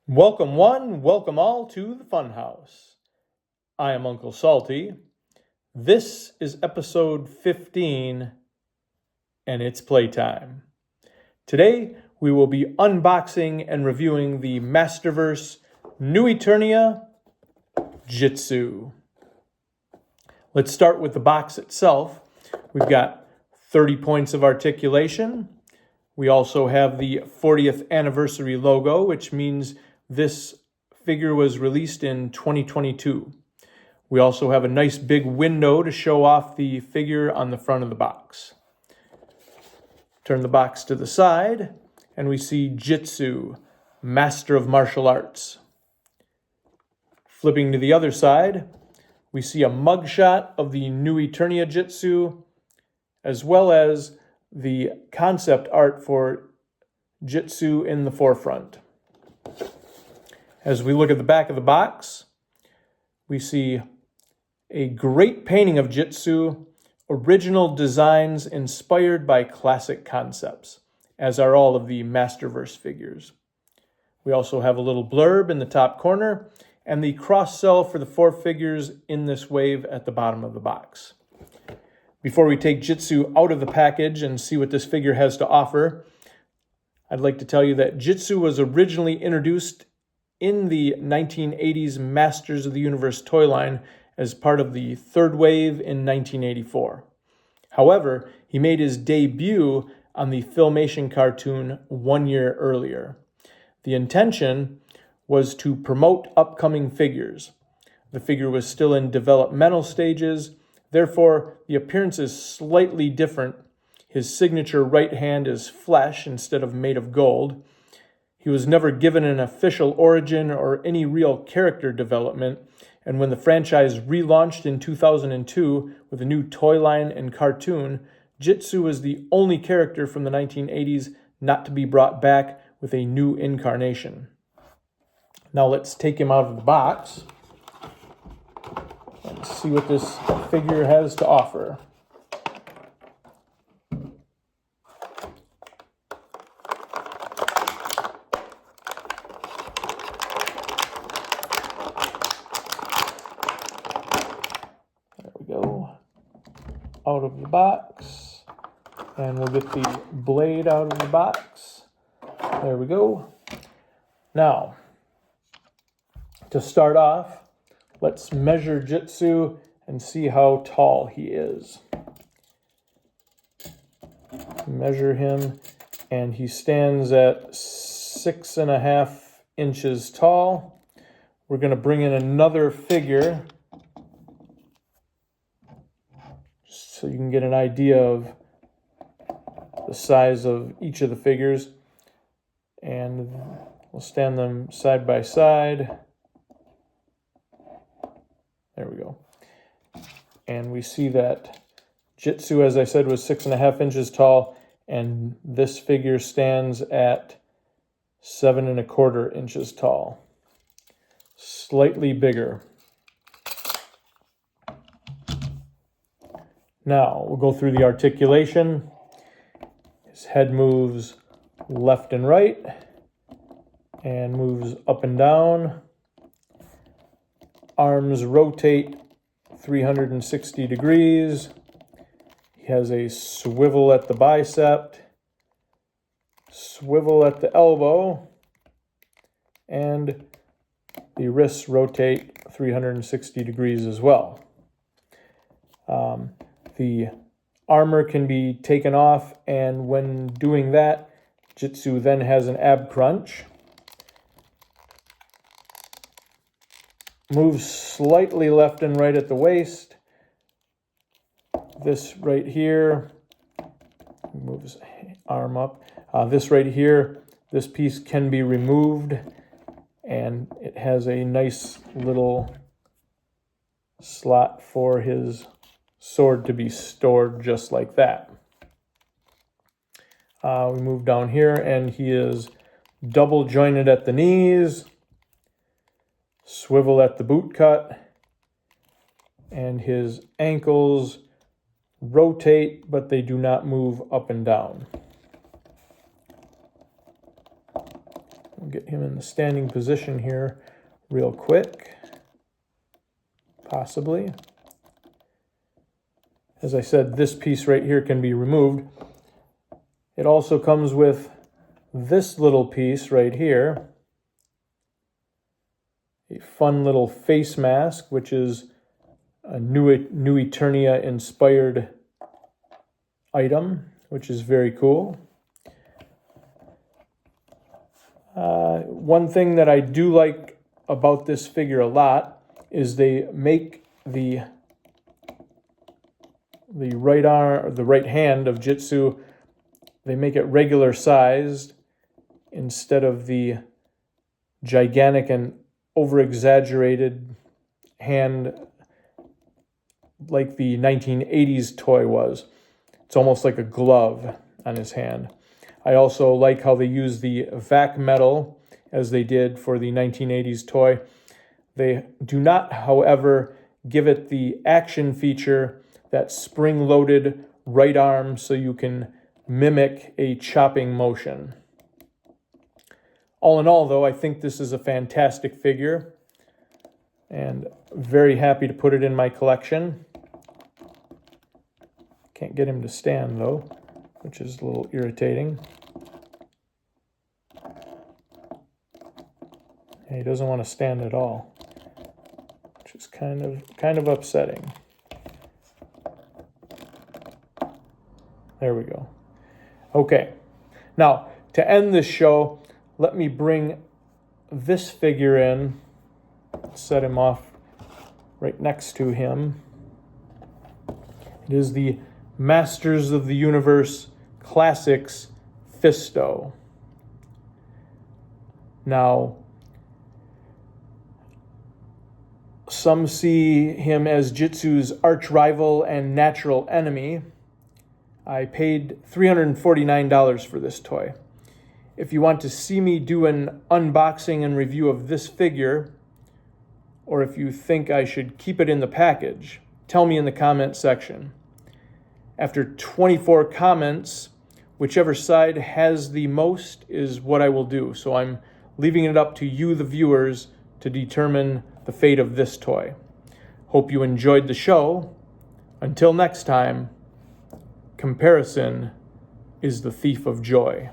Welcome one, welcome all to the Funhouse. I am Uncle Salty. This is episode 15, and it's playtime. Today, we will be unboxing and reviewing the Masterverse Eternia Jitsu. Let's start with the box itself. We've got 30 points of articulation. We also have the 40th anniversary logo, which means this figure was released in 2022. We also have a nice big window to show off the figure on the front of the box. Turn the box to the side, and we see Jitsu, Master of Martial Arts. Flipping to the other side, we see a mugshot of the new Eternia Jitsu, as well as the concept art for Jitsu in the forefront. As we look at the back of the box, we see a great painting of Jitsu, original designs inspired by classic concepts, as are all of the Masterverse figures. We also have a little blurb in the top corner and the cross-sell for the 4 figures in this wave at the bottom of the box. Before we take Jitsu out of the package and see what this figure has to offer, I'd like to tell you that Jitsu was originally introduced in the 1980s Masters of the Universe toy line as part of the third wave in 1984. However, he made his debut on the Filmation cartoon 1 year earlier. The intention was to promote upcoming figures. The figure was still in developmental stages, therefore the appearance is slightly different. His signature right hand is flesh instead of made of gold. He was never given an official origin or any real character development, and when the franchise relaunched in 2002 with a new toy line and cartoon, Jitsu was the only character from the 1980s not to be brought back with a new incarnation. Now let's take him out of the box and see what this figure has to offer. Go out of the box, and we'll get the blade out of the box. There we go. Now, to start off, let's measure Jitsu and see how tall he is. Measure him, and he stands at 6.5 inches tall. We're going to bring in another figure so you can get an idea of the size of each of the figures. And we'll stand them side by side. There we go. And we see that Jitsu, as I said, was 6.5 inches tall, and this figure stands at 7.25 inches tall. Slightly bigger. Now, we'll go through the articulation. His head moves left and right, and moves up and down. Arms rotate 360 degrees. He has a swivel at the bicep, swivel at the elbow, and the wrists rotate 360 degrees as well. The armor can be taken off, and when doing that, Jitsu then has an ab crunch. Moves slightly left and right at the waist. This right here, moves arm up. This right here, this piece can be removed, and it has a nice little slot for his sword to be stored just like that. We move down here, and he is double jointed at the knees, swivel at the boot cut, and his ankles rotate, but they do not move up and down. We'll get him in the standing position here real quick, possibly. As I said, this piece right here can be removed. It also comes with this little piece right here, a fun little face mask, which is a new Eternia inspired item, which is very cool. One thing that I do like about this figure a lot is they make the right arm, or the right hand of Jitsu, they make it regular sized instead of the gigantic and over-exaggerated hand like the 1980s toy was. It's almost like a glove on his hand. I also like how they use the vac metal as they did for the 1980s toy. They do not, however, give it the action feature, that spring-loaded right arm, so you can mimic a chopping motion. All in all, though, I think this is a fantastic figure and very happy to put it in my collection. Can't get him to stand, though, which is a little irritating. Yeah, he doesn't want to stand at all, which is kind of upsetting. There we go. Okay, now to end this show, let me bring this figure in, set him off right next to him. It is the Masters of the Universe Classics Fisto. Now, some see him as Jitsu's arch rival and natural enemy. I paid $349 for this toy. If you want to see me do an unboxing and review of this figure, or if you think I should keep it in the package, tell me in the comment section. After 24 comments, whichever side has the most is what I will do. So I'm leaving it up to you, the viewers, to determine the fate of this toy. Hope you enjoyed the show. Until next time, comparison is the thief of joy.